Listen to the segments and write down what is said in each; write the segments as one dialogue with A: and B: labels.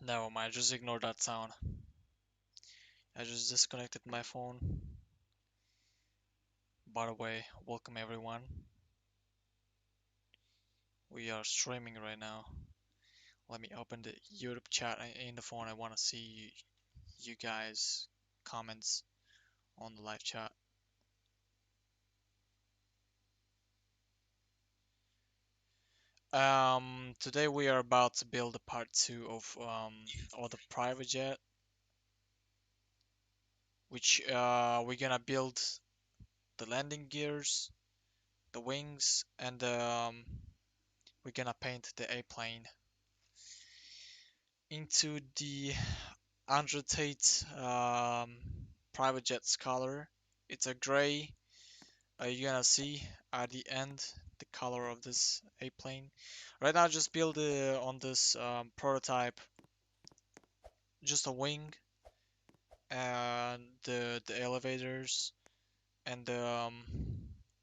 A: Never mind, just ignore that sound. I just disconnected my phone. By the way, welcome everyone. We are streaming right now. Let me open the YouTube chat in the phone. I want to see you guys' comments on the live chat. Today we are about to build a part 2 of the private jet, which we're gonna build the landing gears, the wings, and we're gonna paint the A-plane into the Andrew Tate private jet's color. It's a gray. You're gonna see at the end the color of this A-plane. Right now, just build on this prototype just a wing and the elevators and the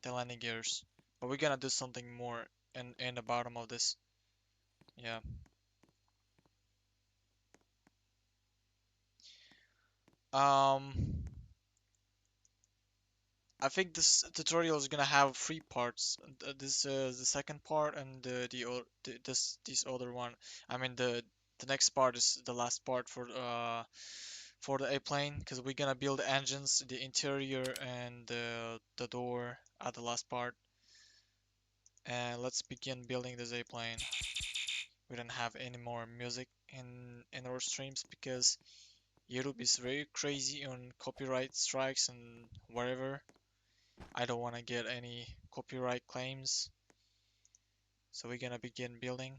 A: landing gears. But we're gonna do something more in the bottom of this. Yeah. Um, I think this tutorial is gonna have three parts. This is the second part, and this other one. I mean the next part is the last part for the A-plane, because we're gonna build engines, the interior, and the door at the last part. And let's begin building this A-plane. We don't have any more music in our streams because YouTube is very crazy on copyright strikes and whatever. I don't want to get any copyright claims. So we're gonna begin building.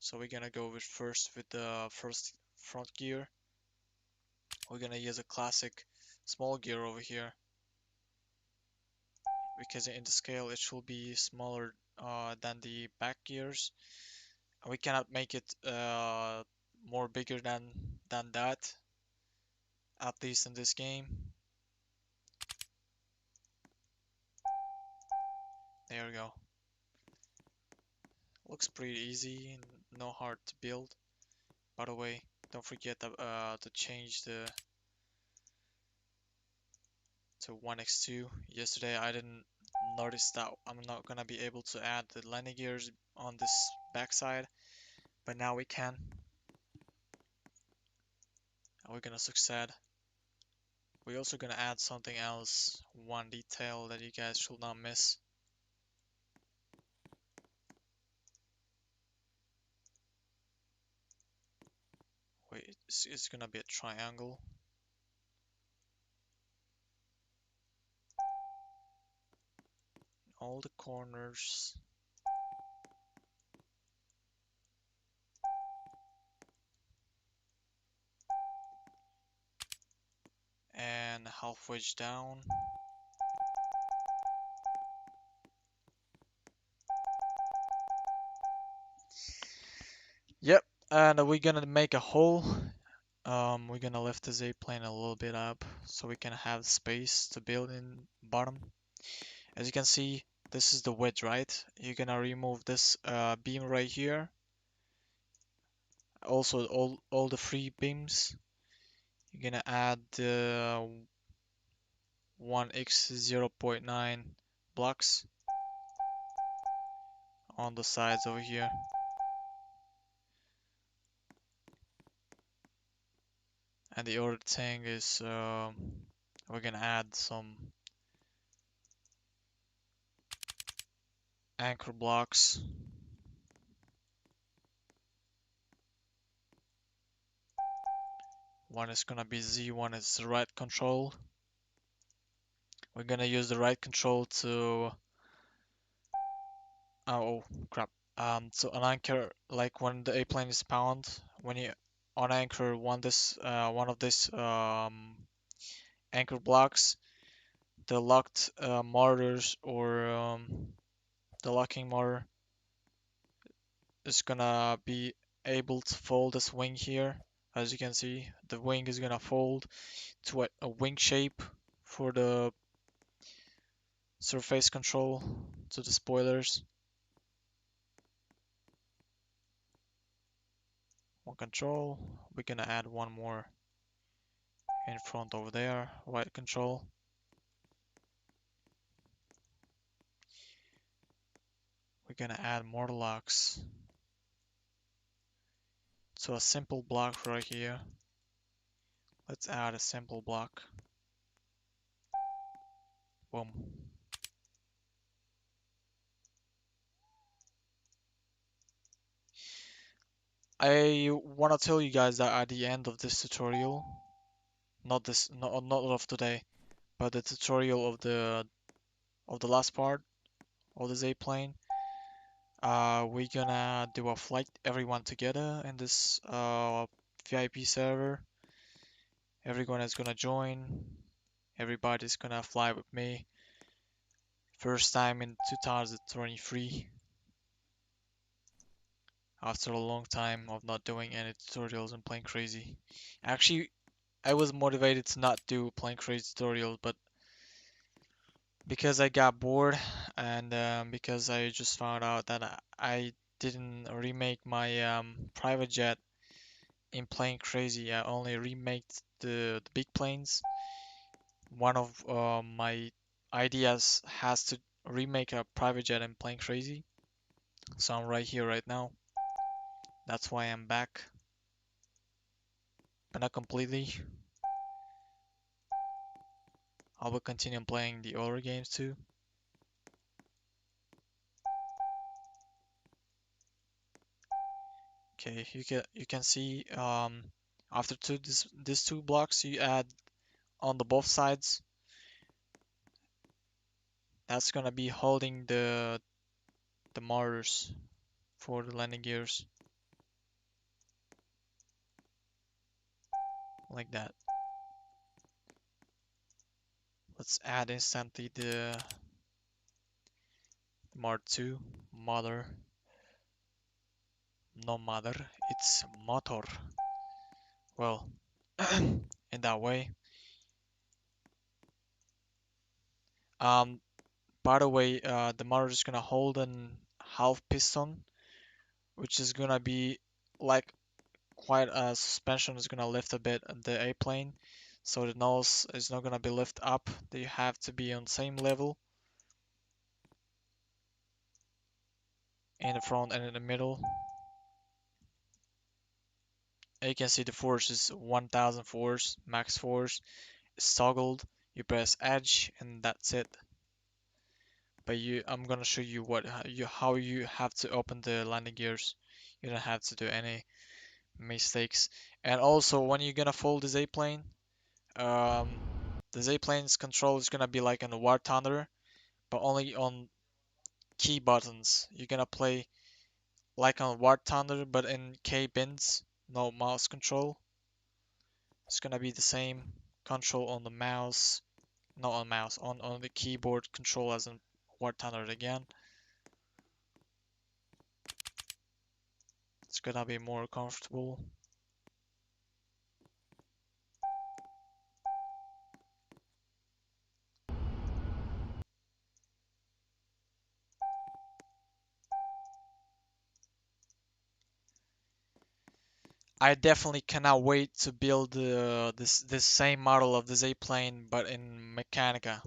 A: So we're gonna go with the first front gear. We're gonna use a classic small gear over here because in the scale it should be smaller than the back gears. We cannot make it more bigger than that, at least in this game. There we go. Looks pretty easy and no hard to build. By the way, don't forget to change the to 1x2. Yesterday I didn't notice that I'm not gonna be able to add the landing gears on this backside, but now we can. And we're gonna succeed. We're also gonna add something else, one detail that you guys should not miss. Wait, it's gonna be a triangle. All the corners. And half wedge down. Yep, and we're gonna make a hole. We're gonna lift this A-plane a little bit up so we can have space to build in bottom. As you can see, this is the wedge, right? You're gonna remove this beam right here. Also, all the free beams. You're gonna add the 1x 0.9 blocks on the sides over here. And the other thing is we're gonna add some anchor blocks. One is gonna be Z, one is right control. We're gonna use the right control to oh crap. So an anchor, like when the A-plane is spawned, when you on anchor one of this anchor blocks, the locked mortars or the locking mortar is gonna be able to fold this wing here. As you can see, the wing is gonna fold to a wing shape for the surface control to the spoilers. One control. We're gonna add one more in front over there. Right control. We're gonna add more locks. So a simple block right here. Let's add a simple block. Boom. I want to tell you guys that at the end of this tutorial, not of today, but the tutorial of the last part of the Z plane, we're gonna do a flight everyone together in this VIP server. Everyone is gonna join. Everybody's gonna fly with me. First time in 2023 after a long time of not doing any tutorials and playing crazy. Actually, I was motivated to not do playing crazy tutorials, but because I got bored and because I just found out that I didn't remake my private jet in playing crazy. I only remade the big planes. One of my ideas has to remake a private jet in playing crazy. So I'm right here right now. That's why I'm back, but not completely. I will continue playing the other games too. Okay, you can see after these two blocks you add on the both sides. That's gonna be holding the motors for the landing gears like that. Let's add instantly the Mar 2 mother. No mother, it's motor. Well, in that way. Um, by the way, the motor is gonna hold an half piston, which is gonna be like quite a suspension is gonna lift a bit the A-plane, so the nose is not gonna be lift up. They have to be on same level in the front and in the middle. And you can see the force is 1000 force, max force. It's toggled. You press edge and that's it. But I'm gonna show you how you have to open the landing gears. You don't have to do any mistakes. And also when you're gonna fold this A-plane, um, the Z-plane's control is gonna be like in a War Thunder, but only on key buttons. You're gonna play like on War Thunder, but in K bins, no mouse control. It's gonna be the same control on the mouse, not on mouse, on the keyboard control as in War Thunder again. It's gonna be more comfortable. I definitely cannot wait to build this same model of the Z-plane, but in Mechanica.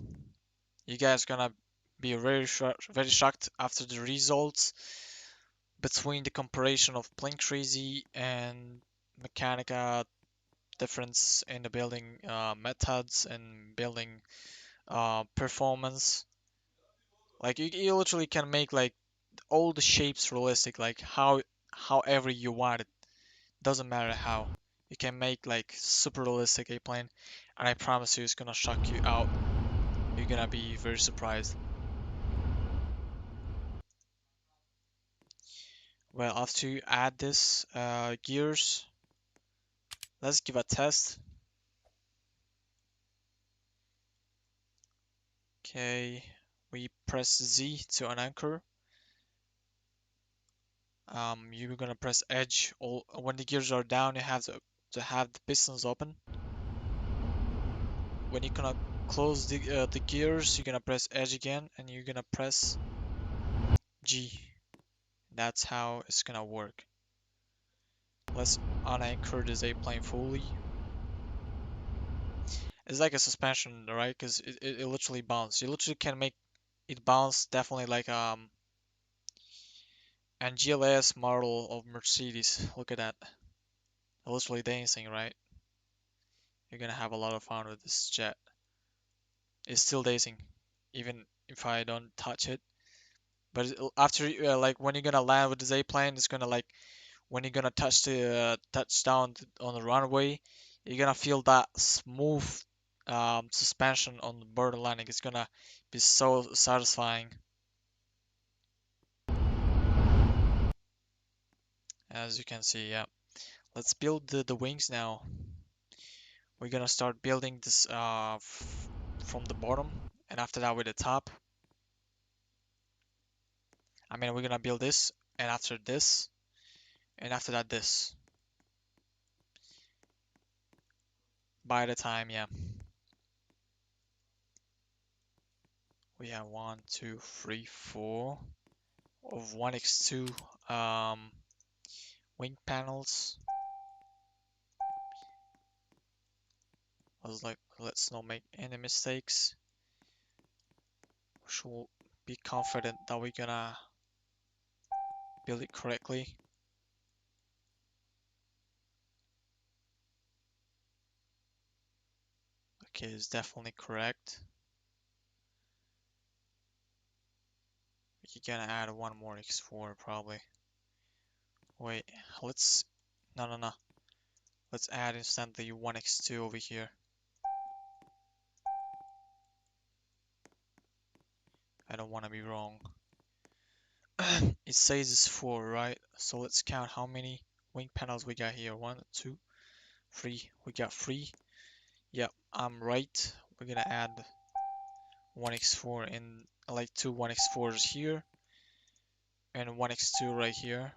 A: You guys gonna be very shocked after the results between the comparison of Plane Crazy and Mechanica, difference in the building methods and building performance. Like you literally can make like all the shapes realistic, like however you want it. Doesn't matter how. You can make like super realistic A-plane, and I promise you it's gonna shock you out. You're gonna be very surprised. Well, after you add this gears, let's give a test. Okay, we press Z to an anchor. You're gonna press edge. All when the gears are down, you have to have the pistons open. When you're gonna close the gears, you're gonna press edge again, and you're gonna press G. That's how it's gonna work. Let's unanchor this airplane fully. It's like a suspension, right? Because it literally bounces. You literally can make it bounce definitely like an GLS model of Mercedes. Look at that. Literally dancing, right? You're gonna have a lot of fun with this jet. It's still dancing, even if I don't touch it. But after, like when you're gonna land with this airplane, it's gonna like when you're gonna touch the touchdown on the runway, you're gonna feel that smooth suspension on the bird landing. It's gonna be so satisfying. As you can see, yeah. Let's build the wings now. We're gonna start building this from the bottom, and after that with the top. I mean, we're gonna build this, and after this, and after that this. By the time, yeah. We have one, two, three, four of 1x2 wing panels. I was like, let's not make any mistakes. We should be confident that we're gonna build it correctly. Okay, it's definitely correct. We're gonna add one more x4 probably. Wait, let's, no. Let's add instantly 1x2 over here. I don't want to be wrong. It says it's 4, right? So let's count how many wing panels we got here. 1, 2, 3. We got 3. Yep, I'm right. We're gonna add 1x4 and like 2 1x4s here and 1x2 right here.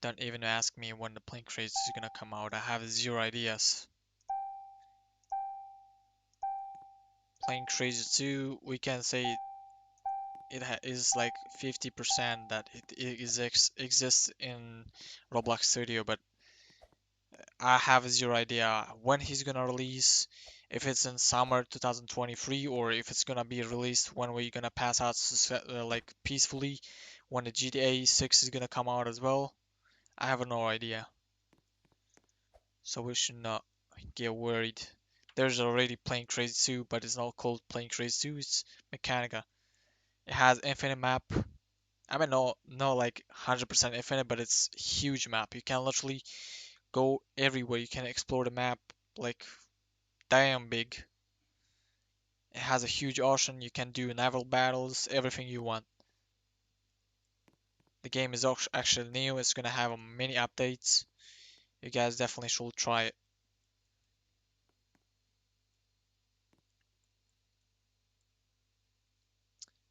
A: Don't even ask me when the plane craze is gonna come out. I have zero ideas. Plane craze 2, we can say it is like 50% that it exists in Roblox Studio, but I have zero idea when he's gonna release, if it's in summer 2023 or if it's gonna be released when we're gonna pass out like peacefully when the GTA 6 is gonna come out as well. I have no idea. So we should not get worried. There's already Plane Crazy 2, but it's not called Plane Crazy 2, it's Mechanica. It has infinite map. I mean, no like 100% infinite, but it's huge map. You can literally go everywhere. You can explore the map like damn big. It has a huge ocean. You can do naval battles, everything you want. The game is actually new. It's gonna have many updates. You guys definitely should try it.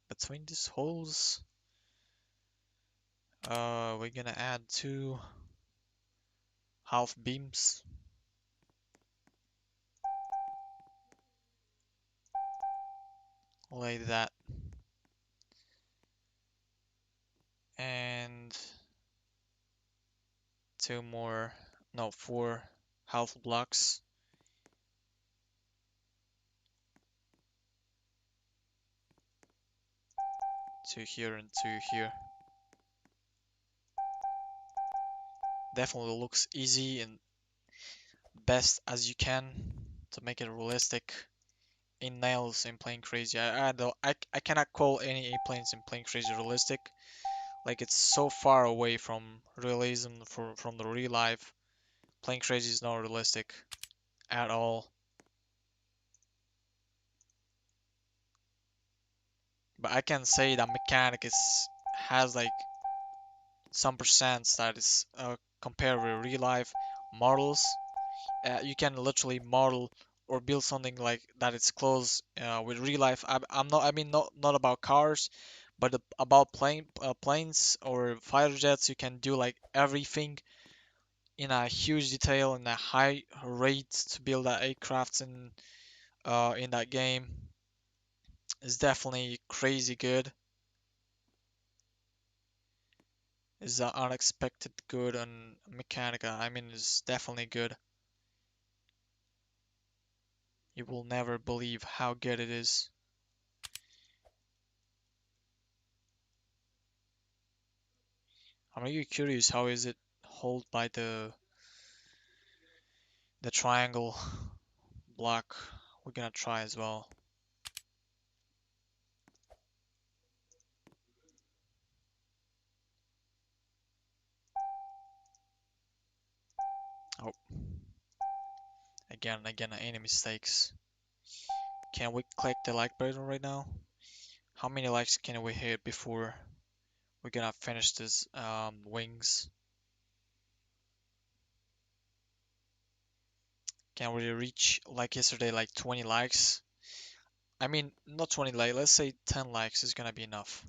A: Between these holes, we're gonna add 2 half beams like that, and 2 more, no, 4 half blocks to here and to here. Definitely looks easy and best as you can to make it realistic. It nails in Plane Crazy. I cannot call any airplanes in Plane Crazy realistic. Like it's so far away from realism from the real life. Plane Crazy is not realistic at all. But I can say that mechanic is has like some percents that is compared with real life models. You can literally model or build something like that it's close with real life. I'm not, I mean, not about cars, but about planes or fighter jets. You can do like everything in a huge detail and a high rate to build that aircrafts in that game is definitely crazy good. Is unexpected good on Mechanica. I mean, it's definitely good. You will never believe how good it is. I'm really curious how is it hold by the triangle block. We're gonna try as well. Oh, again, any mistakes. Can we click the like button right now? How many likes can we hit before we're gonna finish this wings? Can we reach like yesterday like 20 likes? I mean, not 20 like, let's say 10 likes is gonna be enough.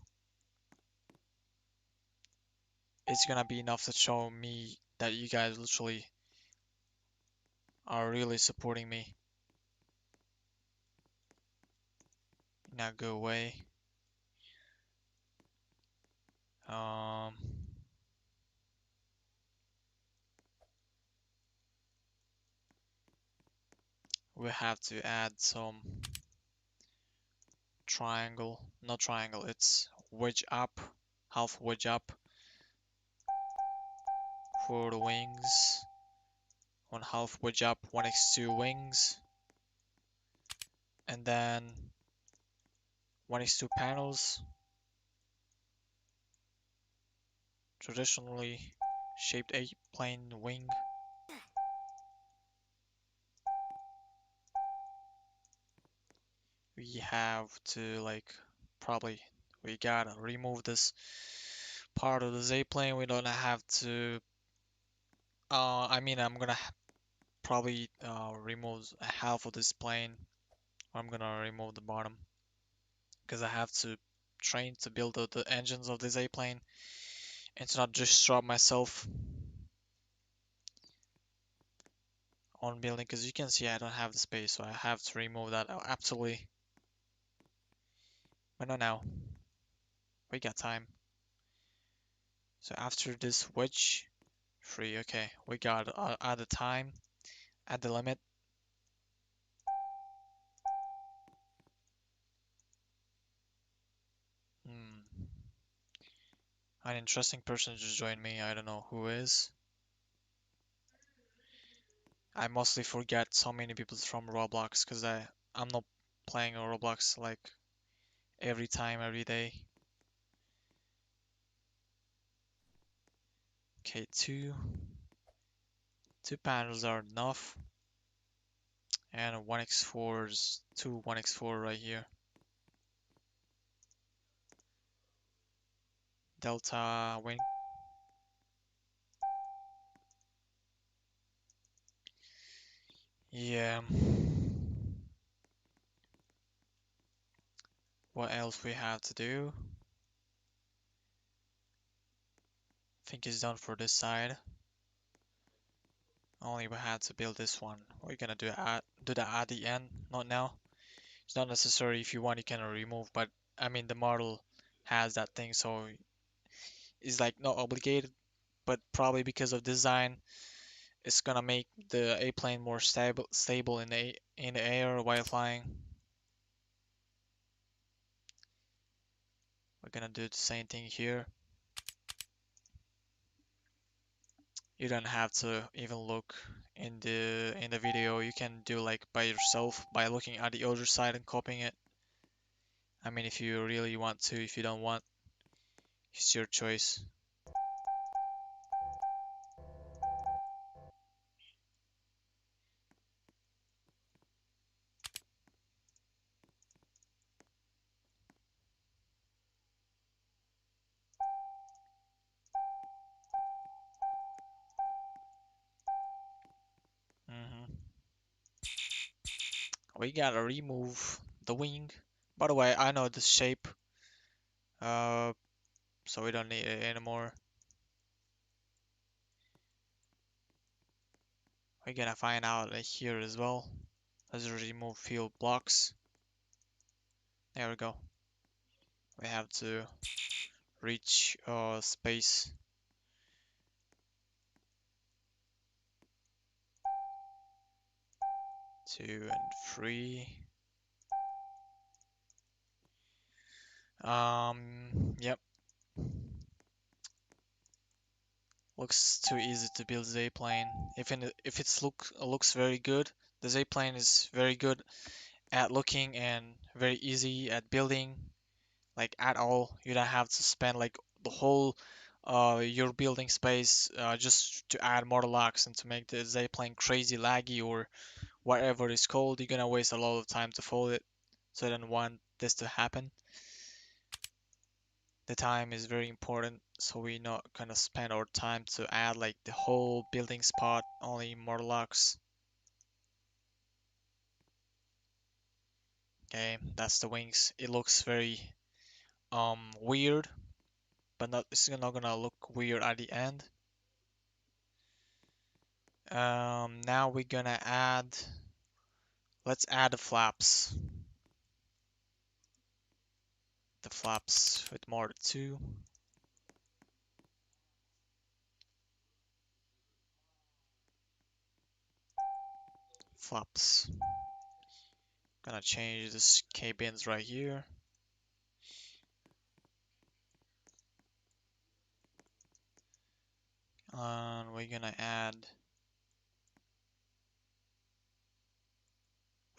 A: It's gonna be enough to show me that you guys literally are really supporting me. Now go away. Um, we have to add some triangle, not triangle, it's wedge up, half wedge up for the wings. One half wedge up, 1x2 wings, and then 1x2 panels, traditionally shaped A-plane wing. We have to like probably we gotta remove this part of the Z-plane. We don't have to. I mean, I'm gonna probably remove half of this plane. I'm gonna remove the bottom because I have to train to build the engines of this A-plane and to not just drop myself on building because you can see I don't have the space, so I have to remove that absolutely. But not now. We got time. So after this wedge, free. Okay, we got at the time, at the limit. Hmm. An interesting person just joined me. I don't know who is. I mostly forget so many people from Roblox because I'm not playing Roblox like every time, every day. Okay, two panels are enough, and 1x4s, two 1x4 right here. Delta wing. Yeah. What else we have to do? I think it's done for this side. Only we have to build this one. We're gonna do that at the end, not now. It's not necessary. If you want, you can remove, but I mean the model has that thing, so it's like not obligated. But probably because of design, it's gonna make the A-plane more stable in the air while flying. We're gonna do the same thing here. You don't have to even look in the video. You can do like by yourself by looking at the other side and copying it. I mean, if you really want to, if you don't want, it's your choice. hmm We gotta remove the wing. By the way, I know the shape, uh, so we don't need it anymore. We're gonna find out here as well. Let's remove field blocks. There we go. We have to reach space 2 and 3. Yep. Looks too easy to build the plane. If it's looks very good, the Z plane is very good at looking and very easy at building. Like at all, you don't have to spend like the whole your building space just to add more locks and to make the Z plane crazy laggy or whatever it's called. You're gonna waste a lot of time to fold it. So I don't want this to happen. The time is very important, so we're not gonna spend our time to add like the whole building spot, only more locks. Okay, that's the wings. It looks very weird, but not it's not gonna look weird at the end. Now we're gonna let's add the flaps. The flaps with more too. Flaps. Gonna change this K-bins right here. And we're gonna add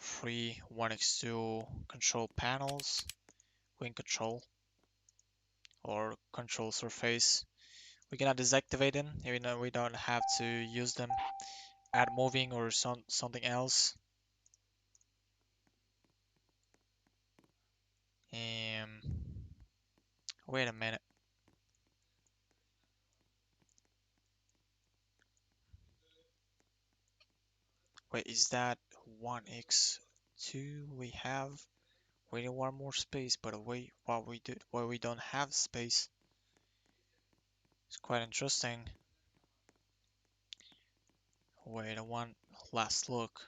A: 3 1x2 control panels, wing control or control surface. We cannot deactivate them, even though we don't have to use them at moving or something else. Um, Wait a minute. Wait, is that 1x2 we have? We need one more space, but wait, why we don't have space? It's quite interesting. Wait, one last look.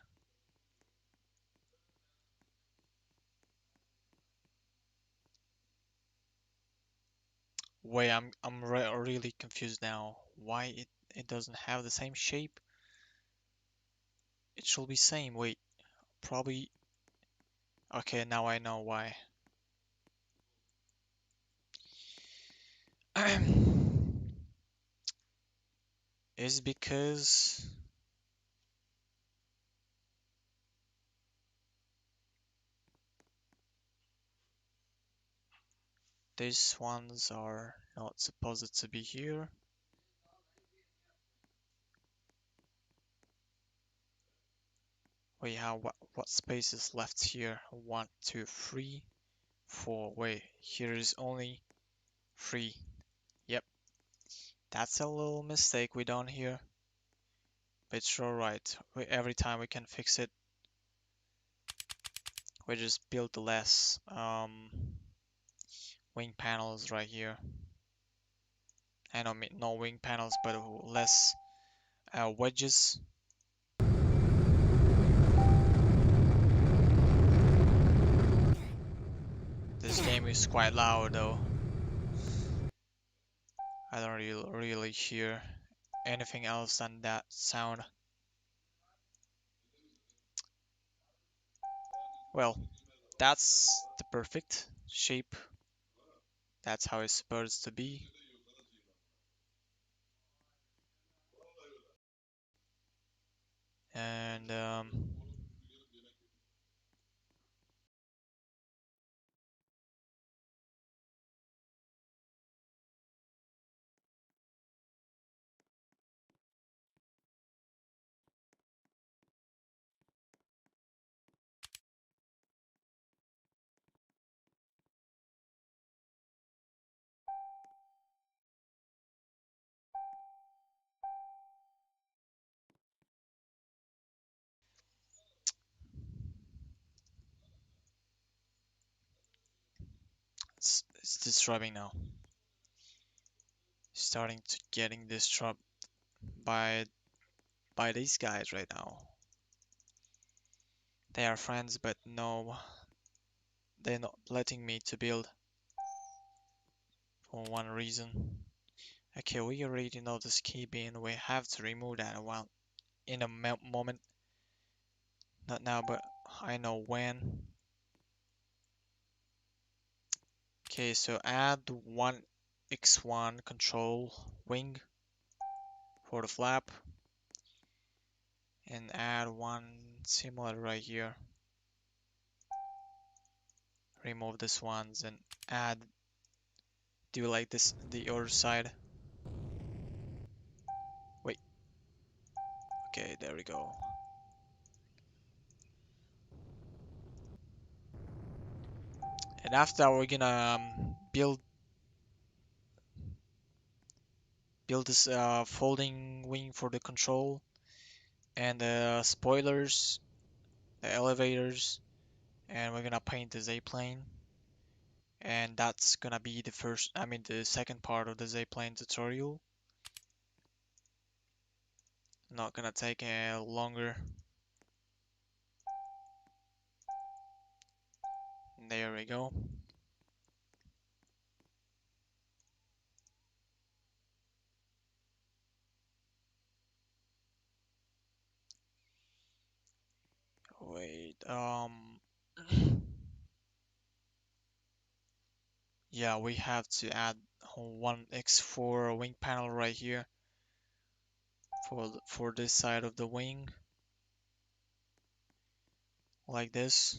A: Wait, I'm really confused now. Why it doesn't have the same shape? It should be same. Wait, probably. Okay, now I know why. Is because these ones are not supposed to be here. Wait, what space is left here? 1, 2, 3, 4. Wait, here is only 3. Yep, that's a little mistake we done here. But it's alright. Every time we can fix it. We just build less wing panels right here. I don't mean no wing panels, but less wedges. This game is quite loud though. I don't really hear anything else than that sound. Well, that's the perfect shape. That's how it's supposed to be. And it's disrupting now. Starting to getting disrupted by these guys right now. They are friends, but no, they're not letting me to build for one reason. Okay, we already know this key bin. We have to remove that while in a moment. Not now, but I know when. Okay, so add one X1 control wing for the flap and add one similar right here. Remove this ones and add, do like this the other side. Wait, okay, there we go. And after that, we're gonna build this folding wing for the control and the spoilers, the elevators, and we're gonna paint the Z-plane. And that's gonna be the first, I mean the second part of the Z-plane tutorial. Not gonna take longer. There we go. Wait, yeah, we have to add one X4 wing panel right here for this side of the wing, like this.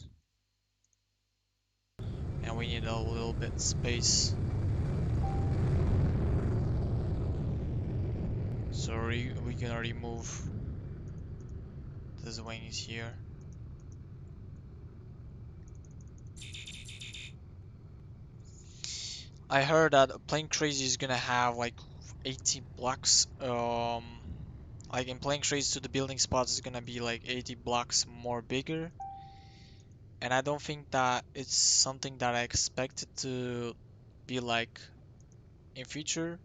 A: And we need a little bit space. So we're gonna remove these wings here. I heard that Plane Crazy is gonna have like 80 blocks. Like in Plane Crazy to the building spots is gonna be like 80 blocks more bigger. And I don't think that it's something that I expected to be like in future.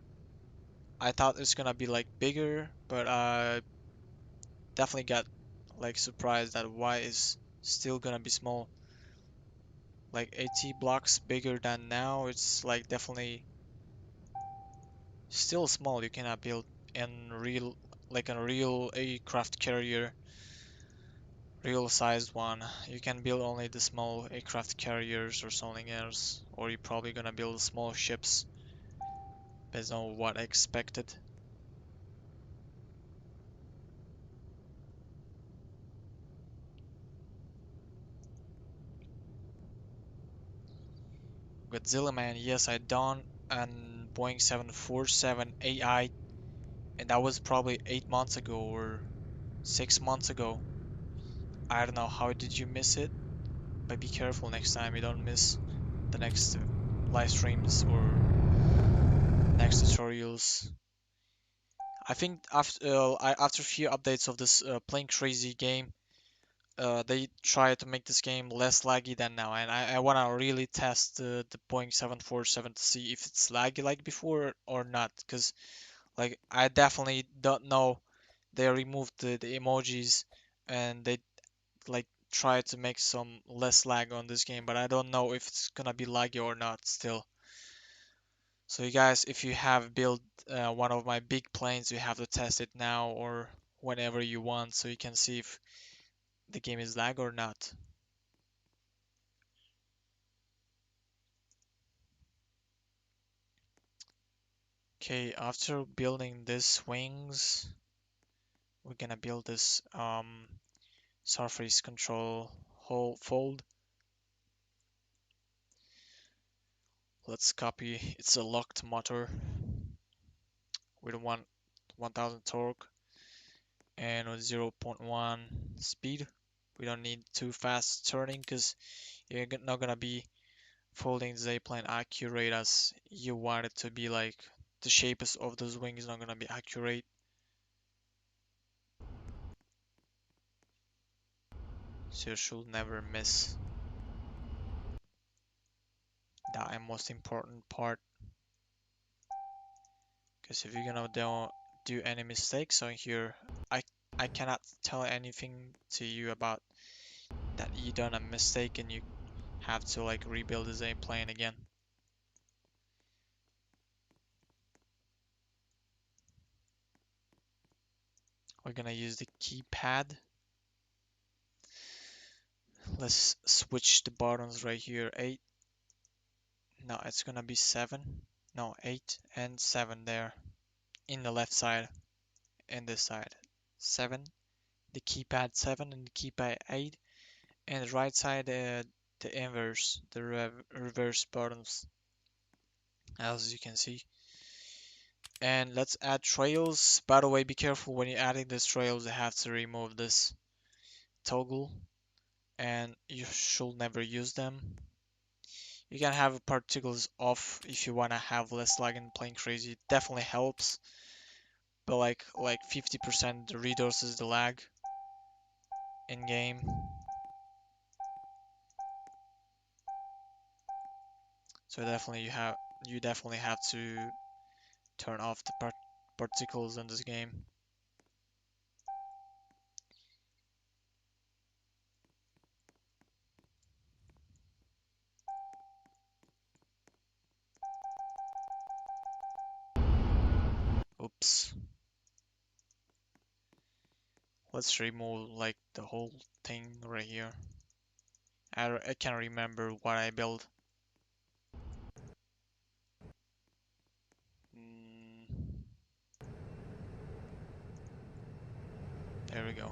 A: I thought it's gonna be like bigger, but I definitely got like surprised that why is still gonna be small. Like 80 blocks bigger than now. It's like definitely still small. You cannot build in real like a real aircraft carrier, real sized one. You can build only the small aircraft carriers or something else, or you're probably gonna build small ships based on what I expected. Godzilla Man, yes, I done an Boeing 747 AI, and that was probably 8 months ago or 6 months ago. I don't know how did you miss it, but be careful next time you don't miss the next live streams or next tutorials. I think after a few updates of this Plane Crazy game, they try to make this game less laggy than now, and I want to really test the Boeing 747 to see if it's laggy like before or not, because like I definitely don't know. They removed the emojis and they like try to make some less lag on this game, but I don't know if it's gonna be laggy or not still. So you guys, if you have built one of my big planes, you have to test it now or whenever you want, so you can see if the game is lag or not. Okay, after building these wings, we're gonna build this surface control whole fold. Let's copy. It's a locked motor with 1000 torque and with 0.1 speed. We don't need too fast turning because you're not gonna be folding the Z-plane accurate as you want it to be. Like the shape of those wings is not gonna be accurate, so you should never miss that most important part. Because if you're gonna don't do any mistakes on here, I I cannot tell anything to you about that you done a mistake and you have to like rebuild the plane again. We're gonna use the keypad. Let's switch the buttons right here. 8. No, it's gonna be 7. No, 8 and 7 there. In the left side and this side. 7. The keypad 7 and the keypad 8. And the right side, the inverse, the reverse buttons, as you can see. And let's add trails. By the way, be careful when you're adding these trails, you have to remove this toggle and you should never use them. You can have particles off if you want to have less lag in playing crazy. It definitely helps, but like 50% reduces the lag in game. So you definitely have to turn off the particles in this game. Oops. Let's remove like the whole thing right here. I can't remember what I built. Mm, there we go.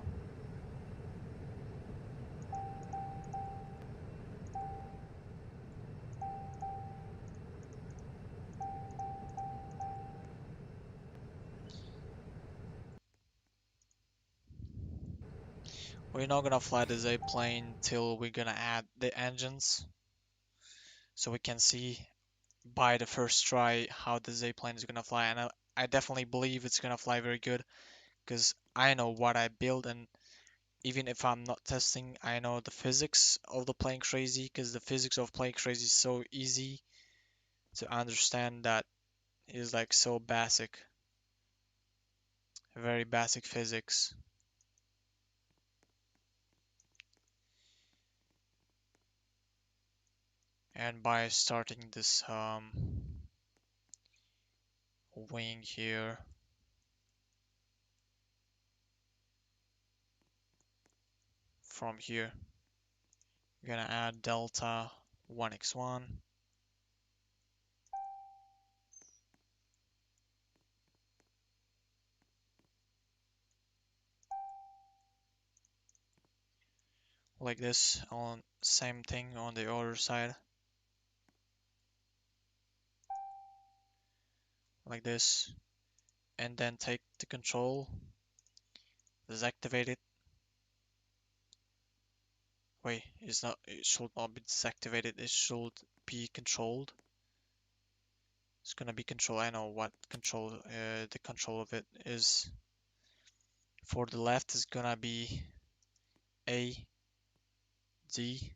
A: We're not gonna fly the Z plane till we're gonna add the engines, so we can see by the first try how the Z plane is gonna fly. And I definitely believe it's gonna fly very good because I know what I build, and even if I'm not testing, I know the physics of the playing crazy because the physics of playing crazy is so easy to understand that is like so basic, very basic physics. And by starting this wing here from here, we're gonna add delta 1x1. Like this, on same thing on the other side, like this, and then take the control, deactivate it. Wait, it should not be deactivated, it should be controlled. It's gonna be control. I know what control, the control of it is. For the left is gonna be A, D,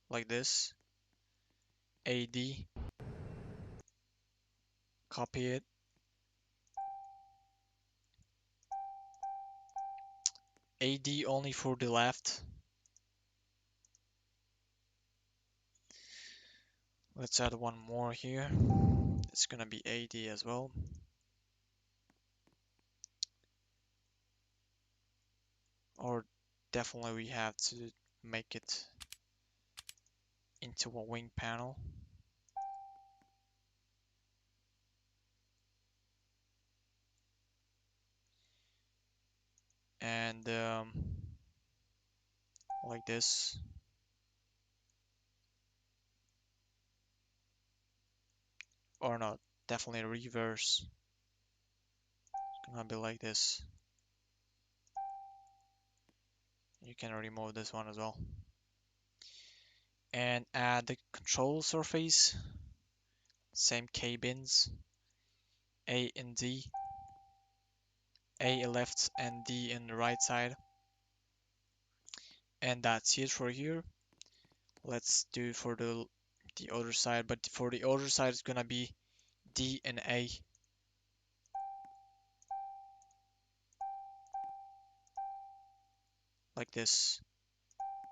A: like this, A, D, copy it, AD only for the left. Let's add one more here. It's gonna be AD as well. Or definitely we have to make it into a wing panel. And like this. Or not, definitely reverse. It's gonna be like this. You can remove this one as well. And add the control surface. Same K bins. A and D. A left and D in the right side. And that's it for here. Let's do for the other side, but for the other side it's gonna be D and A. like this,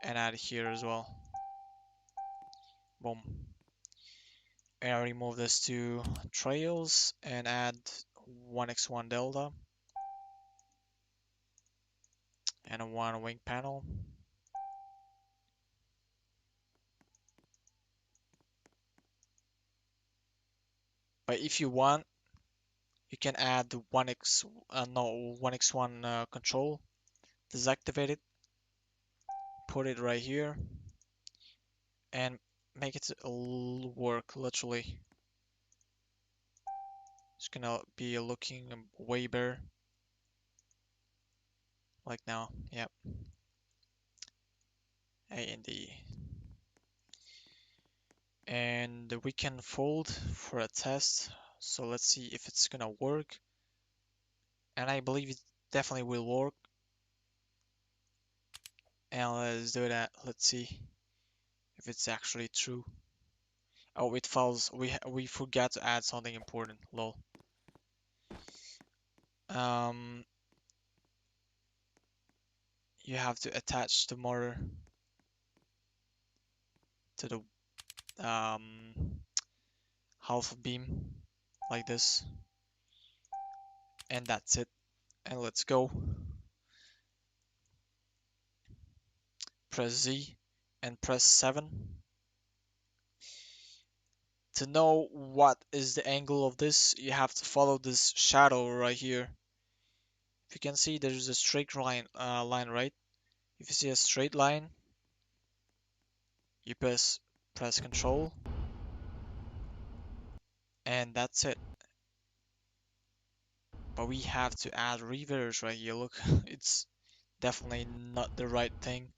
A: and add here as well. Boom. And I remove this to trails and add 1x1 delta and a 1 wing panel. But if you want, you can add the 1x1 control, deactivate it, put it right here, and make it work literally. It's gonna be looking way better, like now. Yep, A and D. And we can fold for a test. So let's see if it's gonna work. And I believe it definitely will work. And let's do that. Let's see if it's actually true. Oh, it falls. We forgot to add something important. Lol. Um, you have to attach the motor to the half beam like this, and that's it. And let's go. Press Z and press 7. To know what is the angle of this, you have to follow this shadow right here. If you can see, there's a straight line, right? If you see a straight line, you press Control, and that's it. But we have to add reverse right here. Look, it's definitely not the right thing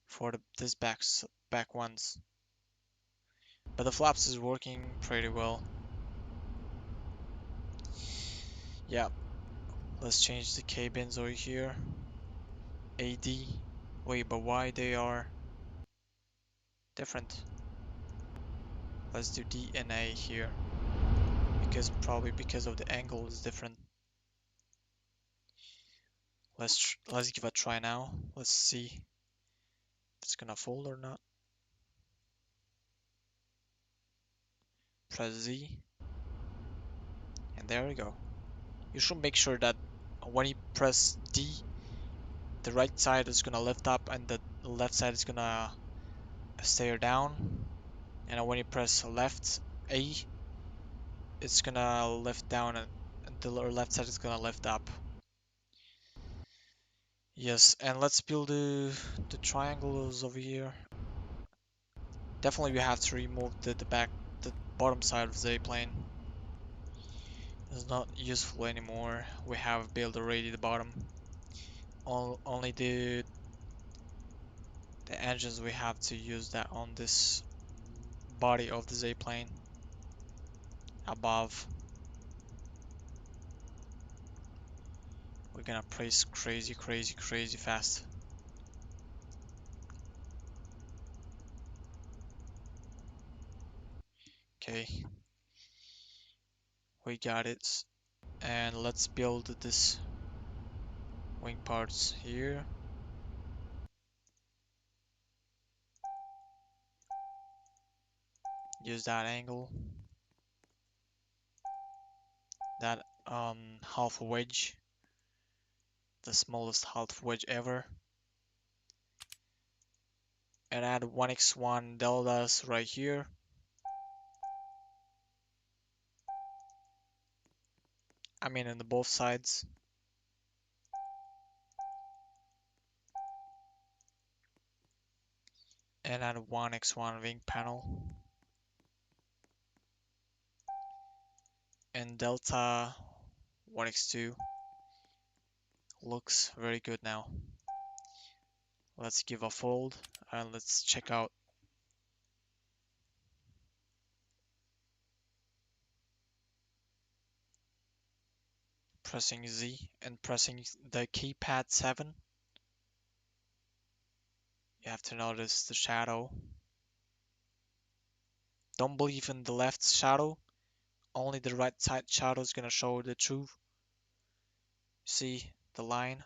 A: for this back ones. But the flaps is working pretty well. Yeah, let's change the K-bins over here. AD. Wait, but why they are different? Let's do D and A here. Probably because of the angle is different. Let's give a try now. Let's see if it's gonna fold or not. Press Z, and there we go. You should make sure that when you press D, the right side is gonna lift up and the left side is gonna stay down. And when you press left A, it's gonna lift down and the left side is gonna lift up. Yes, and let's build the triangles over here. Definitely we have to remove the bottom side of the plane. It's not useful anymore. We have built already the bottom. Only the engines we have to use that on this body of the Z plane above. We're gonna press crazy, crazy, crazy fast. Okay, we got it. And let's build this wing parts here. Use that angle. That half wedge. The smallest half wedge ever. And add 1x1 deltas right here. I mean in the both sides. And add 1x1 wing panel. And delta 1x2 looks very good now. Let's give a fold and let's check out. Pressing Z and pressing the keypad 7. You have to notice the shadow. Don't believe in the left shadow. Only the right side shadow is gonna show the truth. See the line?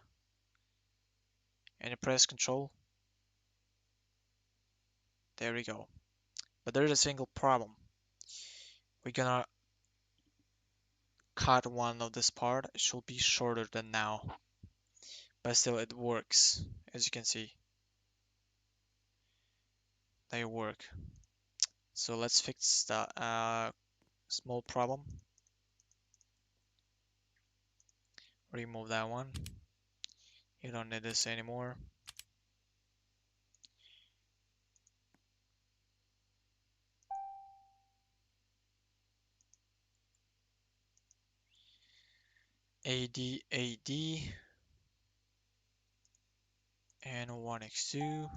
A: and you press control. There we go. But there's a single problem. We're gonna cut one of this part. It should be shorter than now, but still it works. As you can see, they work. So let's fix the small problem. Remove that one. You don't need this anymore. AD, AD, and 1x2,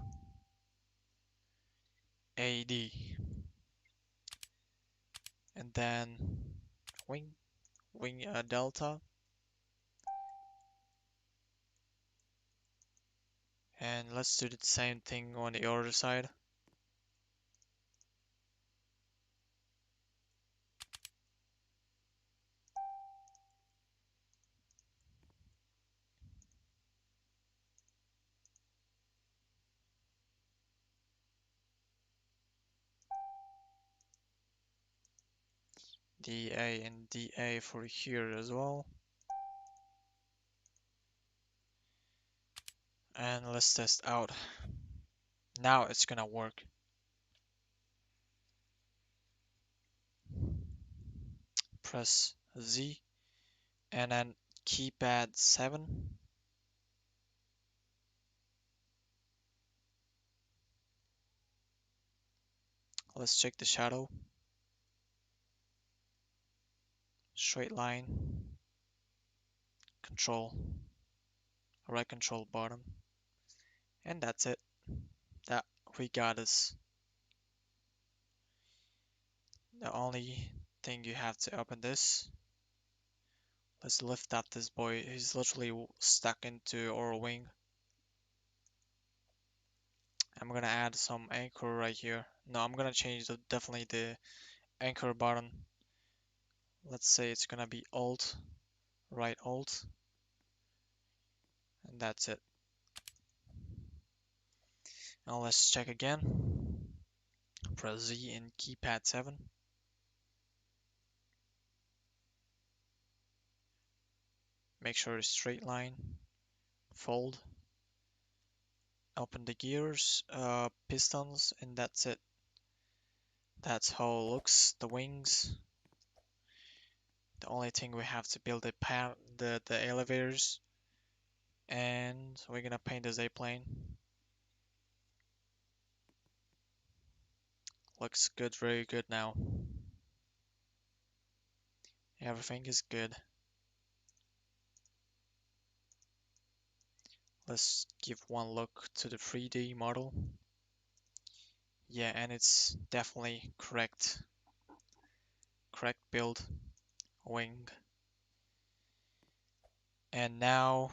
A: AD, and then wing, wing delta, and let's do the same thing on the other side. DA and DA for here as well. And let's test out. Now it's gonna work. Press Z and then keypad 7. Let's check the shadow. Straight line. Control. Right control button. And that's it. That we got is the only thing you have to open this. Let's lift up this boy. He's literally stuck into our wing. I'm gonna add some anchor right here. No, I'm gonna change definitely the anchor button. Let's say it's gonna be Alt, right Alt, and that's it. Now let's check again. Press Z in keypad 7. Make sure it's straight line. Fold. Open the gears, pistons, and that's it. That's how it looks, the wings. The only thing we have to build the elevators, and we're gonna paint this airplane. Looks good, very good now. Everything is good. Let's give one look to the 3D model. Yeah, and it's definitely correct. Correct build, wing. And now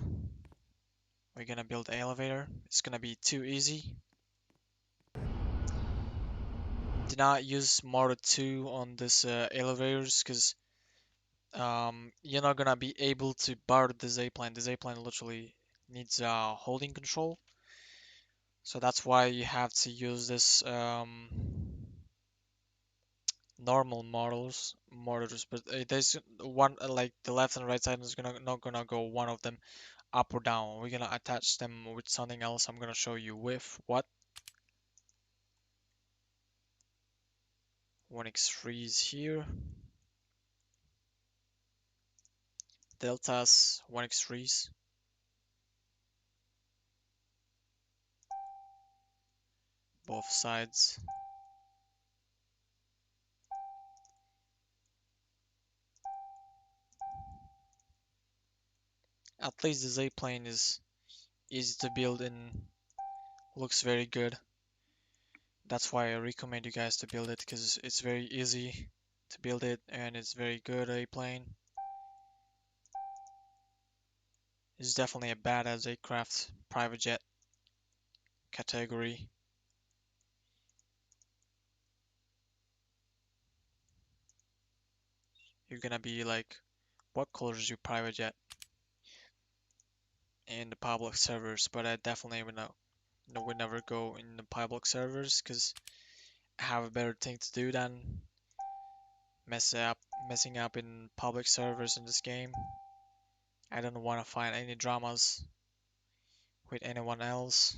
A: we're gonna build the elevator. It's gonna be too easy. Do not use Motor 2 on this elevators because you're not gonna be able to bar this airplane. This airplane literally needs holding control. So that's why you have to use this normal motors, but there's one like the left and right side is gonna not gonna go one of them up or down. We're gonna attach them with something else. I'm gonna show you with what. 1x3 is here. Deltas 1x3s. Both sides. At least this airplane is easy to build and looks very good. That's why I recommend you guys to build it because it's very easy to build it and it's very good airplane. It's definitely a badass aircraft, private jet category. You're gonna be like, what color is your private jet? in the public servers, but I definitely would never go in the public servers because I have a better thing to do than mess up messing up in public servers in this game. I don't want to find any dramas with anyone else.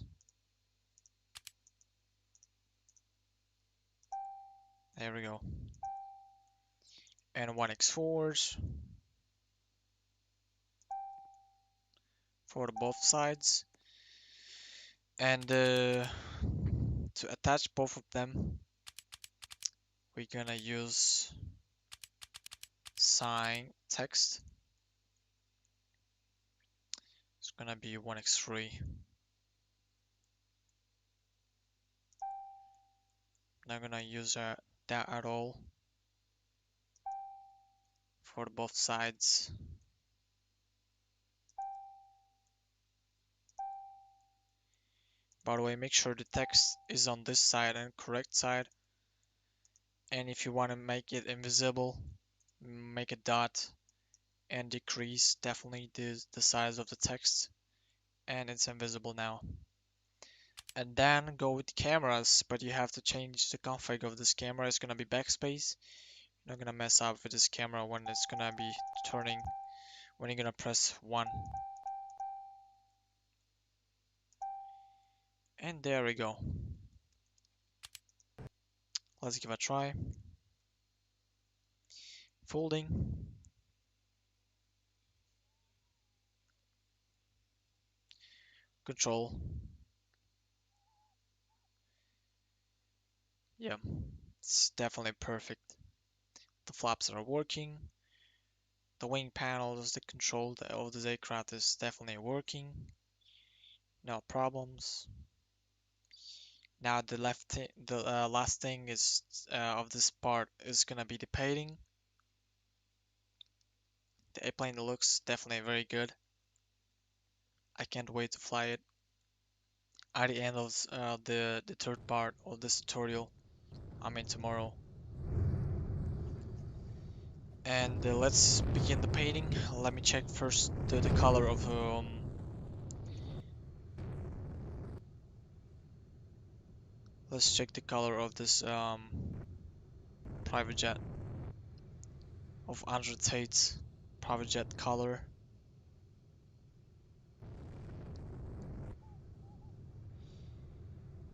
A: There we go. And 1x4s for the both sides. And to attach both of them, we're gonna use sign text. It's gonna be 1x3. Not gonna use that at all for both sides. By the way, make sure the text is on this side and correct side. And if you want to make it invisible, make a dot and decrease definitely the size of the text. And it's invisible now. And then go with cameras, but you have to change the config of this camera. It's gonna be backspace. You're not gonna mess up with this camera when it's gonna be turning, when you're gonna press 1. And there we go. Let's give a try. Folding. Control. Yeah, it's definitely perfect. The flaps are working. The wing panels, the control of this aircraft is definitely working. No problems. Now the last thing is of this part is gonna be the painting. The airplane looks definitely very good. I can't wait to fly it. At the end of the third part of this tutorial, I mean tomorrow. And let's begin the painting. Let me check first the color of let's check the color of this private jet of 100 States private jet color.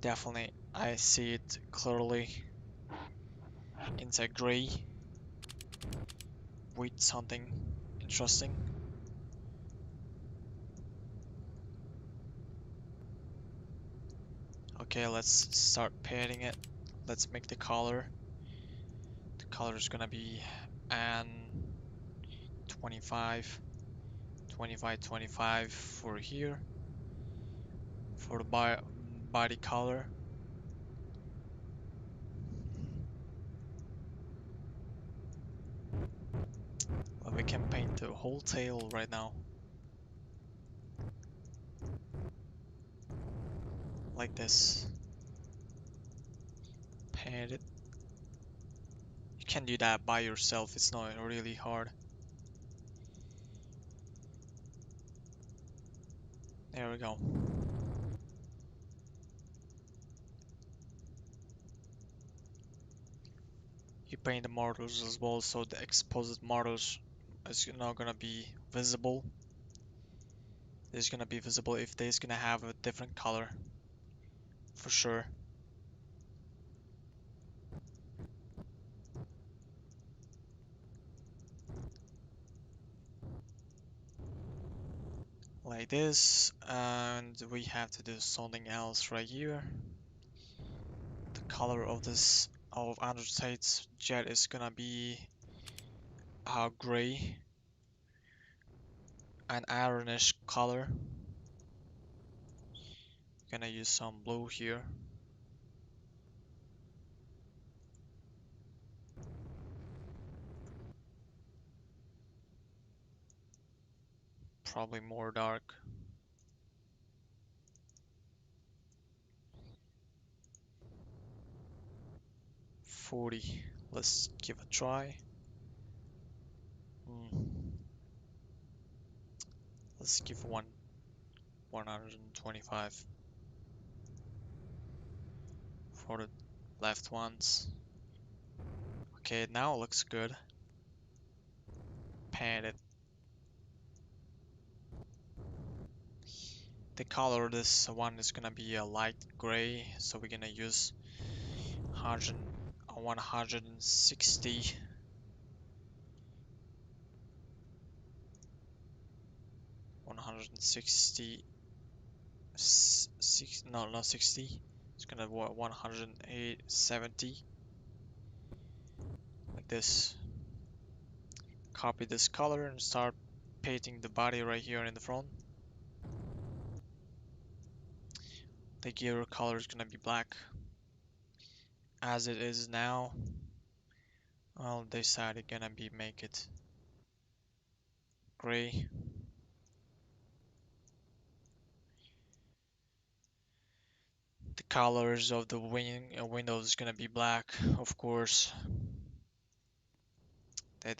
A: Definitely, I see it clearly. It's a gray with something interesting. Okay, let's start painting it. Let's make the color. The color is gonna be an 25, 25, 25 for here. For the body color. Well, we can paint the whole tail right now. Like this. Paint it. You can do that by yourself, it's not really hard. There we go. You paint the models as well, so the exposed models is not gonna be visible. It's gonna be visible if they's gonna have a different color, for sure. Like this, and we have to do something else right here. The color of this of Android States jet is gonna be gray, an ironish color. Gonna use some blue here. Probably more dark. 40. Let's give a try. Hmm. Let's give one. 125 for the left ones. Okay, now it looks good. Paint it. The color of this one is gonna be a light gray, so we're gonna use 100, 160. 160, no, not 60. It's gonna be 170, like this. Copy this color and start painting the body right here in the front. The gear color is gonna be black, as it is now. Well, they decided gonna be make it gray. The colors of the windows is gonna be black, of course. They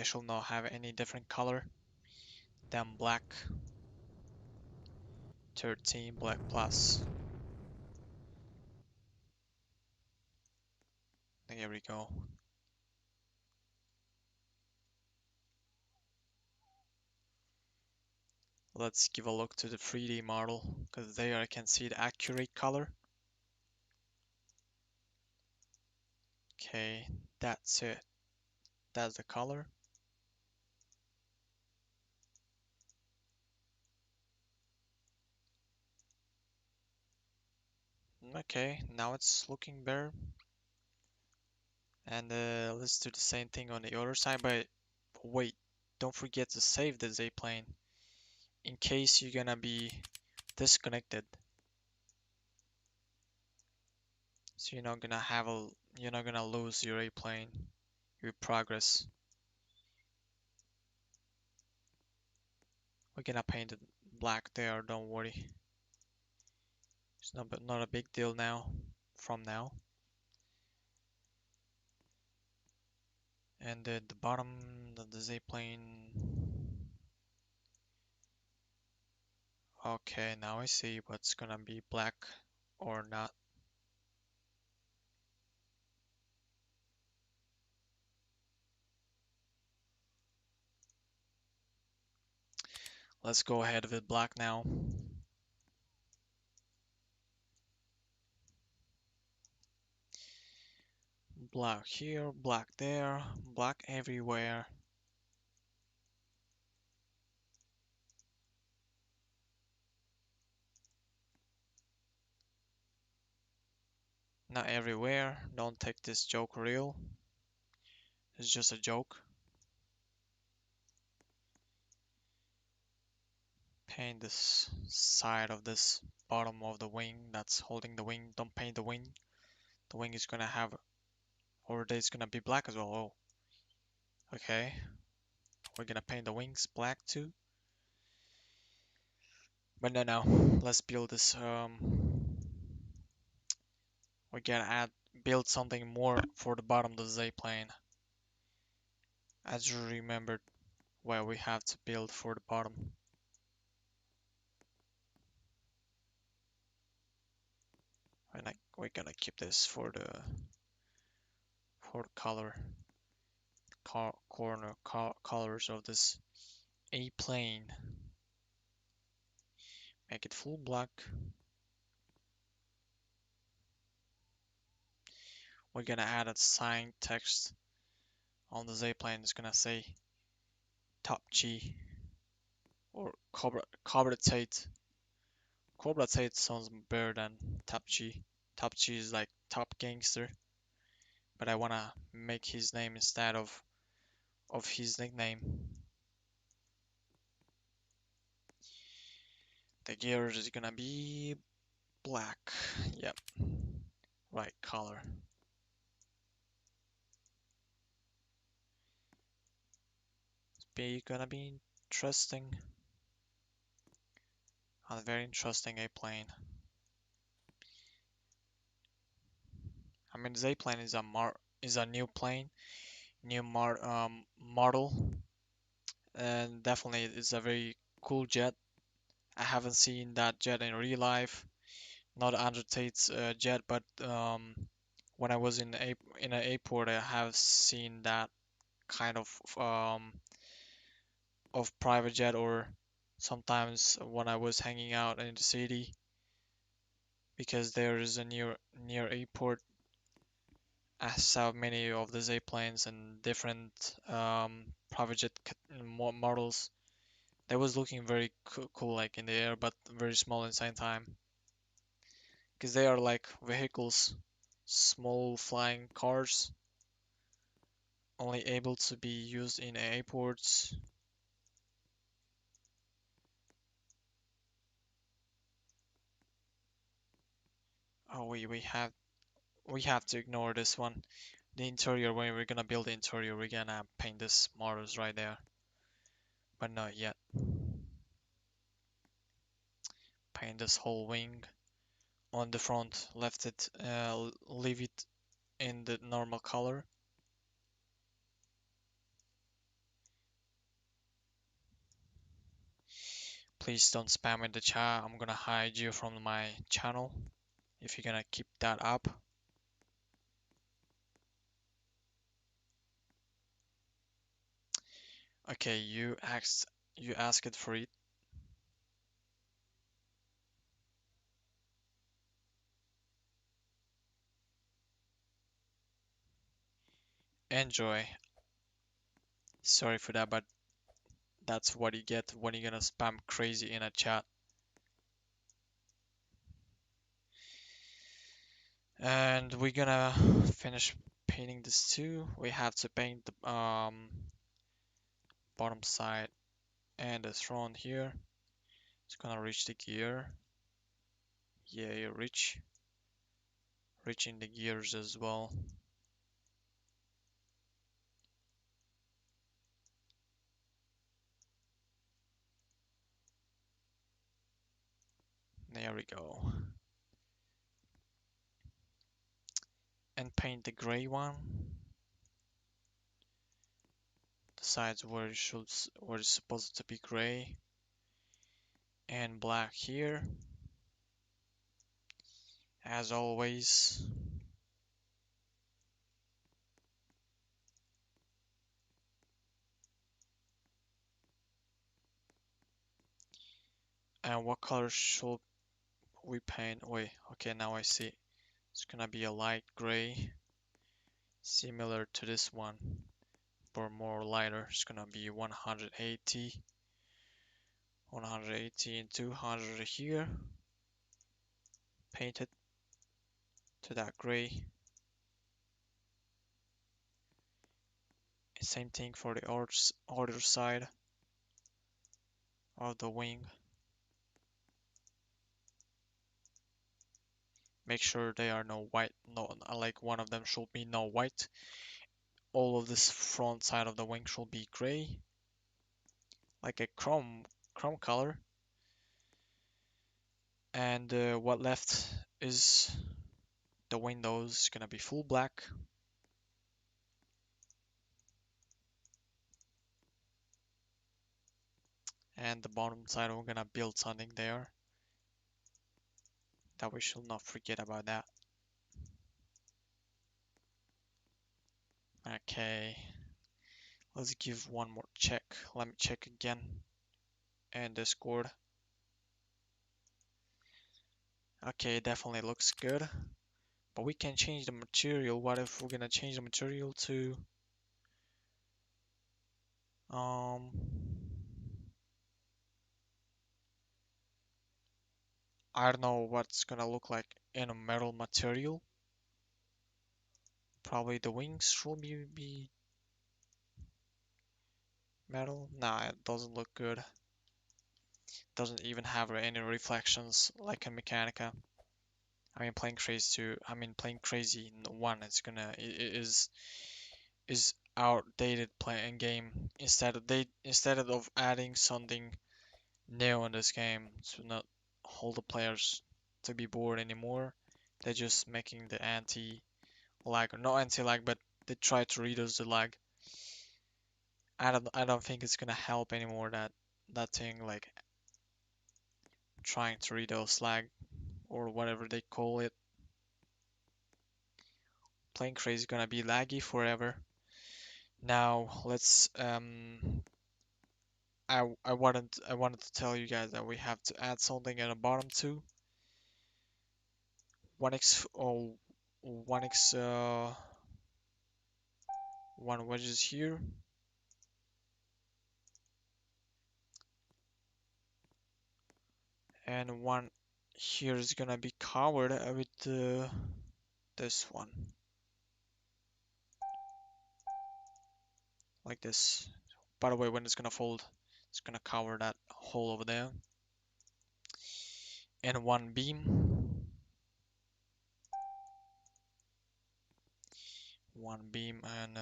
A: should not have any different color than black. 13 black plus. There we go. Let's give a look to the 3D model, because there I can see the accurate color. Okay, that's it. That's the color. Okay, now it's looking better. And let's do the same thing on the other side, but wait, don't forget to save the Z plane in case you're gonna be disconnected. So you're not gonna lose your A plane, your progress. We're gonna paint it black there, don't worry. It's not a big deal now, from now. And the bottom of the Z plane. Okay, now I see what's gonna be black or not. Let's go ahead with black now. Black here, black there, black everywhere. Not everywhere. Don't take this joke real. It's just a joke. Paint this side of this bottom of the wing that's holding the wing. Don't paint the wing. The wing is gonna have, or it's gonna be black as well. Oh, okay. We're gonna paint the wings black too. But no, let's build this. We gotta build something more for the bottom of the Z plane. As you remembered, where we have to build for the bottom. And we're gonna keep this for the color, colors of this A plane. Make it full black. We're gonna add a sign text on the Z plane. It's gonna say top G or Cobra Tate. Cobra Tate sounds better than top G. Top G is like top gangster, but I wanna make his name instead of his nickname. The gears is gonna be black. Yep, right color. Gonna be interesting. A very interesting A-plane. I mean, this A-plane is a new plane, new model, and definitely it's a very cool jet. I haven't seen that jet in real life. Not Andrew Tate's jet, but when I was in an airport, I have seen that kind of private jet, or sometimes when I was hanging out in the city, because there is a near airport. I saw many of these airplanes and different private jet models. They was looking very cool, like in the air, but very small in the same time, because they are like vehicles, small flying cars, only able to be used in airports. Oh, we have to ignore this one. The interior, when we're gonna build the interior, we're gonna paint this models right there, but not yet. Paint this whole wing on the front. Leave it in the normal color. Please don't spam in the chat. I'm gonna hide you from my channel if you're gonna keep that up. Okay, you asked for it. Enjoy. Sorry for that, but that's what you get when you're gonna spam crazy in a chat. And we're gonna finish painting this too. We have to paint the bottom side and the throne here. It's gonna reach the gear. Yeah, you reaching the gears as well. There we go. And paint the gray one. The sides where it's supposed to be gray. And black here. As always. And what color should we paint? Wait, okay, now I see. It's gonna be a light gray. Similar to this one, but more lighter. It's gonna be 180. 180 and 200 here. Paint it to that gray. Same thing for the other side of the wing. Make sure they are no white, no, like one of them should be no white. All of this front side of the wing should be gray, like a chrome color. And what left is the windows gonna be full black. And the bottom side we're gonna build something there. That we should not forget about that. Okay, let's give one more check. Let me check again. And Discord. Okay, definitely looks good. But we can change the material. What if we're gonna change the material to um I don't know what's gonna look like in a metal material. Probably the wings should be metal. Nah, it doesn't look good. Doesn't even have any reflections like a Mechanica. I mean playing crazy two. I mean playing crazy in one. Is outdated playing game. Instead of adding something new in this game to not hold the players to be bored anymore, they're just making the anti-lag, or not anti-lag, but they try to reduce the lag. I don't think it's gonna help anymore that thing like trying to read those lag or whatever they call it. Playing crazy is gonna be laggy forever. Now let's I wanted to tell you guys that we have to add something at the bottom too. 1x or 1x 1 wedges here, and one here is gonna be covered with this one, like this. By the way, when it's gonna fold, it's gonna cover that hole over there. And one beam, and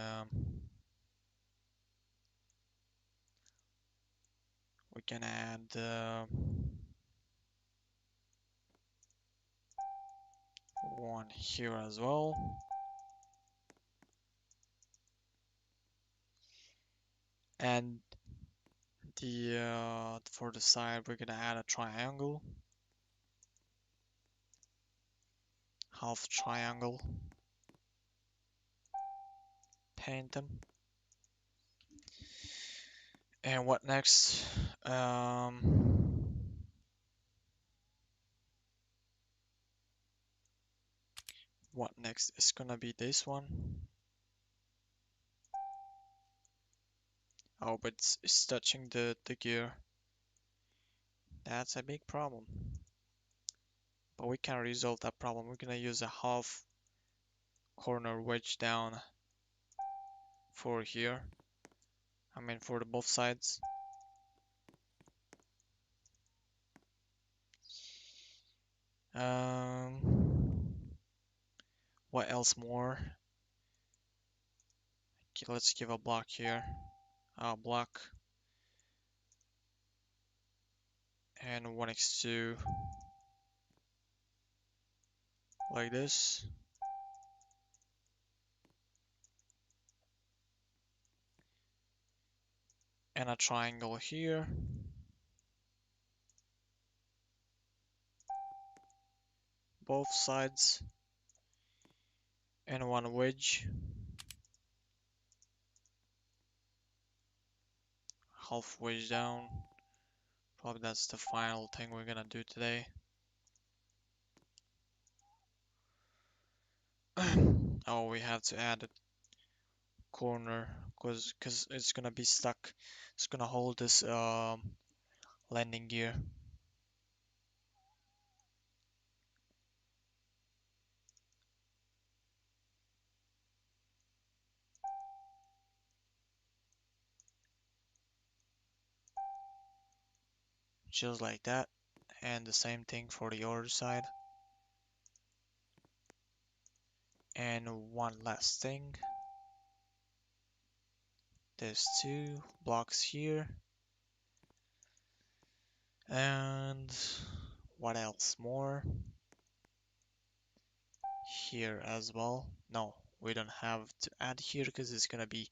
A: we can add one here as well. And the for the side, we're gonna add a triangle, half triangle, paint them. And what next? What next is gonna be this one. Oh, but it's touching the gear. That's a big problem. But we can resolve that problem. We're gonna use a half corner wedge down for here. I mean for the both sides. What else more? Okay, let's give a block here. A block. And 1x2 like this. And a triangle here. Both sides. And one wedge. Half wedge down. Probably that's the final thing we're gonna do today. Oh, we have to add a corner because it's gonna be stuck. It's gonna hold this landing gear. Just like that. And the same thing for the other side. And one last thing. There's two blocks here. And what else more? Here as well. No, we don't have to add here because it's gonna be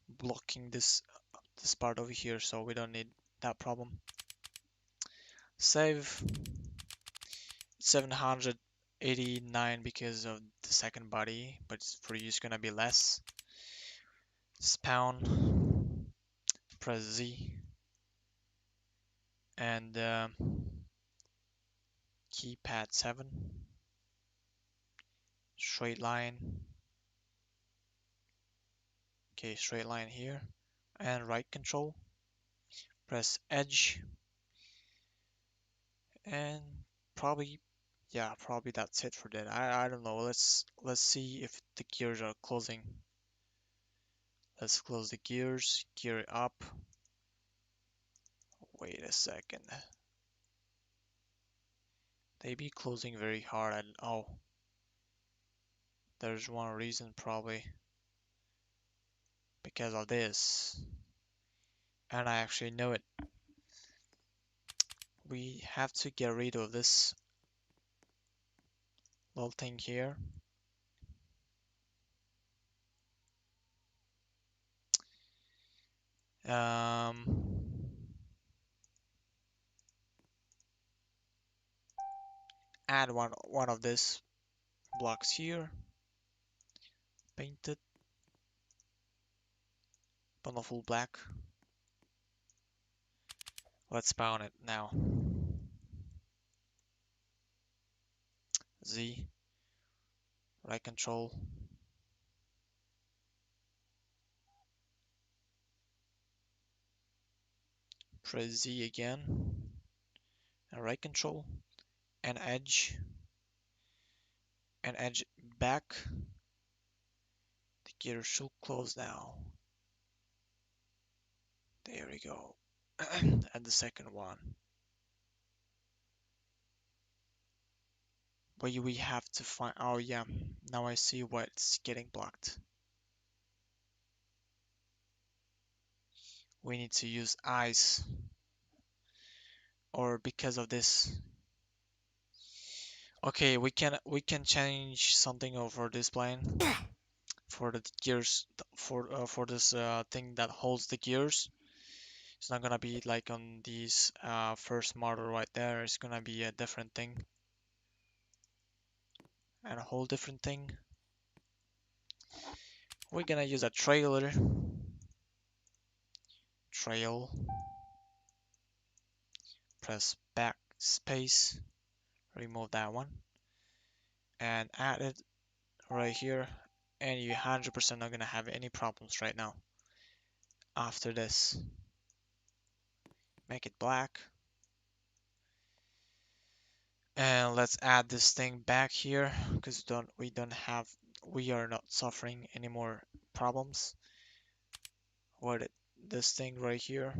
A: blocking this part over here, so we don't need that problem. Save. 789 because of the second body, but for you it's gonna be less. Spawn, press Z, and keypad 7, straight line. Okay, straight line here, and right control. Press edge, and probably, yeah, probably that's it for that. I don't know. Let's see if the gears are closing. Let's close the gears. Gear up. Wait a second. They be closing very hard, and oh, there's one reason probably because of this, and I actually know it. We have to get rid of this little thing here. Um, add one of these blocks here, paint it, but not full black. Let's spawn it now. Z, right control, press Z again, and right control, and edge back. The gear should close now. There we go. And the second one. But we have to find, oh yeah, now I see what's getting blocked. We need to use eyes, or because of this. Okay, we can change something over this plane for the gears for this thing that holds the gears. It's not gonna be like on these first model right there. It's gonna be a different thing and a whole different thing. We're gonna use a trailer. Trail. Press backspace. Remove that one and add it right here. And you 100% not gonna have any problems right now. After this, make it black. And let's add this thing back here because we are not suffering any more problems with this thing right here.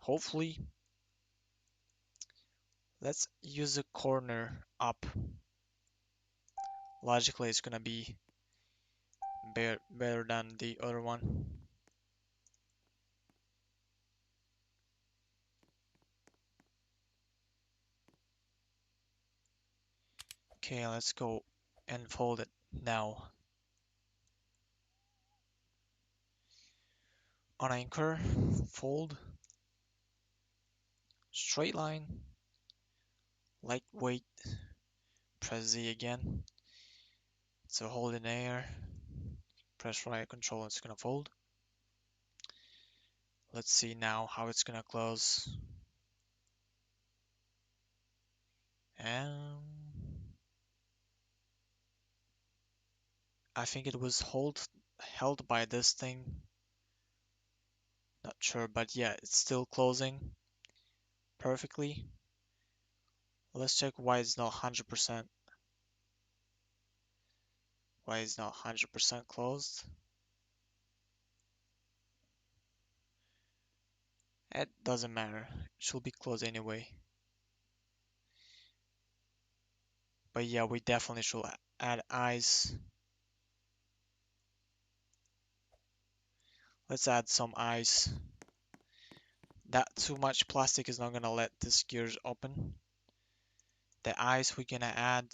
A: Hopefully, let's use a corner up. Logically, it's gonna be better than the other one. Okay, let's go and fold it now. On anchor, fold, straight line, lightweight, press Z again. So hold in air, press right control, it's gonna fold. Let's see now how it's gonna close. And I think it was held by this thing. Not sure, but yeah, it's still closing perfectly. Let's check why it's not 100%. Why it's not 100% closed. It doesn't matter. It should be closed anyway. But yeah, we definitely should add eyes. Let's add some eyes. That too much plastic is not gonna let this gears open. The eyes we're gonna add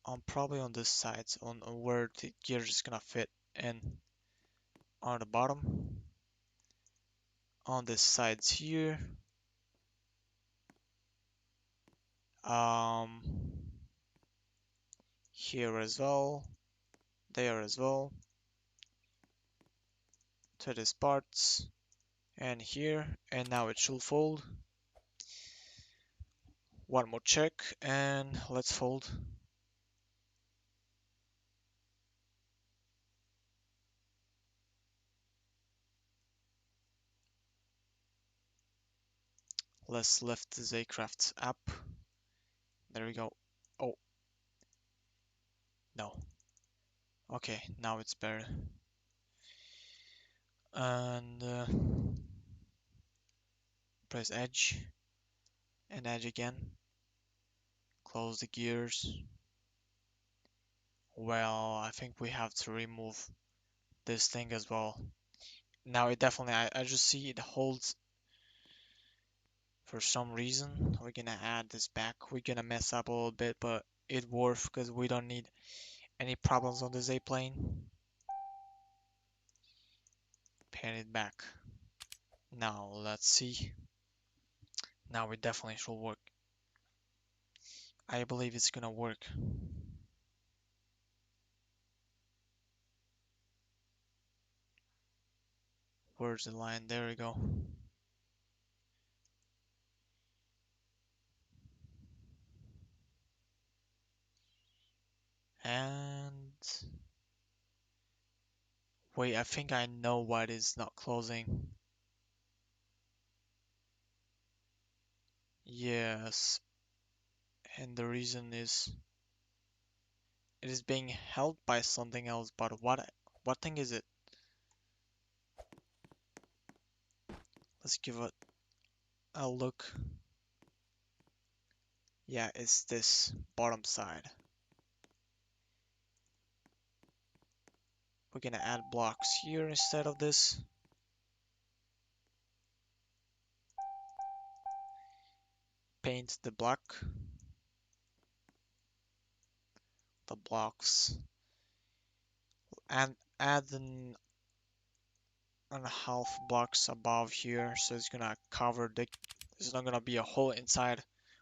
A: on probably on this side, on where the gear is gonna fit in on the bottom. On the sides here. Um, here as well. There as well. To these parts. And here. And now it should fold. One more check and let's fold. Let's lift the aircraft up. There we go. Oh, no. Okay, now it's better. And press edge and edge again. Close the gears. Well, I think we have to remove this thing as well. Now it definitely, I just see it holds for some reason. We're gonna add this back. We're gonna mess up a little bit, but it worth because we don't need any problems on this A-plane. Pan it back. Now let's see. Now it definitely should work. I believe it's gonna work. Where's the line? There we go. And wait, I think I know why it is not closing. Yes, and the reason is it is being held by something else, but what thing is it? Let's give it a look. Yeah, it's this bottom side. We're gonna add blocks here instead of this. Paint the blocks, and add and a half blocks above here, so it's gonna cover the. There's not gonna be a hole inside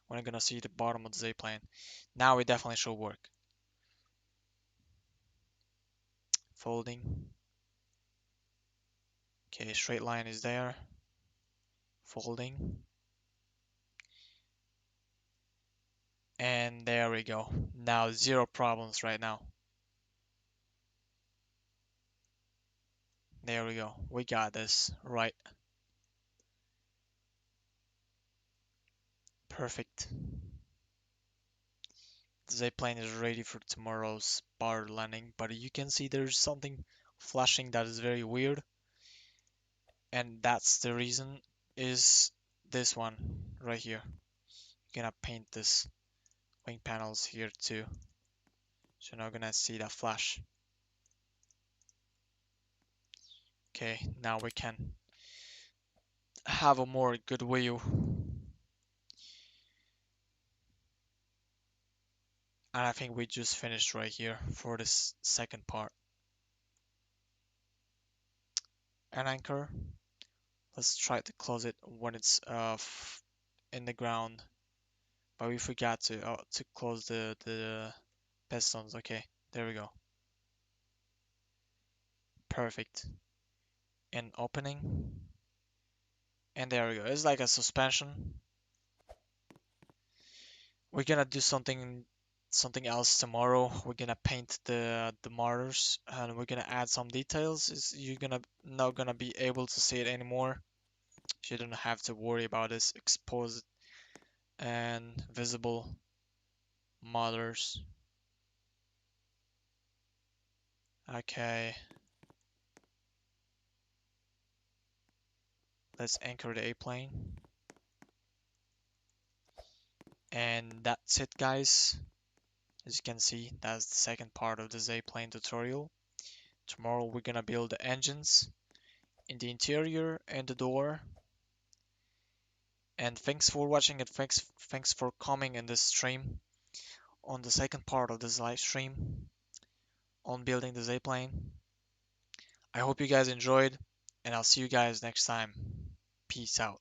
A: when I'm gonna see the bottom of the Z plane. Now it definitely should work. Folding. Okay, straight line is there. Folding. And there we go. Now zero problems right now. There we go. We got this right. Perfect. The Z plane is ready for tomorrow's bar landing, but you can see there's something flashing that is very weird. And that's the reason is this one right here. You're gonna paint this wing panels here too. So you're not gonna see that flash. Okay, now we can have a more good view. And I think we just finished right here for this second part. An anchor. Let's try to close it when it's in the ground. But we forgot to close the pistons. Okay, there we go. Perfect. And opening. And there we go. It's like a suspension. We're gonna do something else tomorrow. We're gonna paint the mortars and we're gonna add some details. You're gonna not gonna be able to see it anymore. You don't have to worry about this exposed and visible mortars. Okay, let's anchor the A-plane. And that's it, guys. As you can see, that's the second part of this A-plane tutorial. Tomorrow we're gonna build the engines in the interior and the door. And thanks for watching and thanks for coming in this stream on the second part of this live stream on building the Z-plane. I hope you guys enjoyed and I'll see you guys next time. Peace out.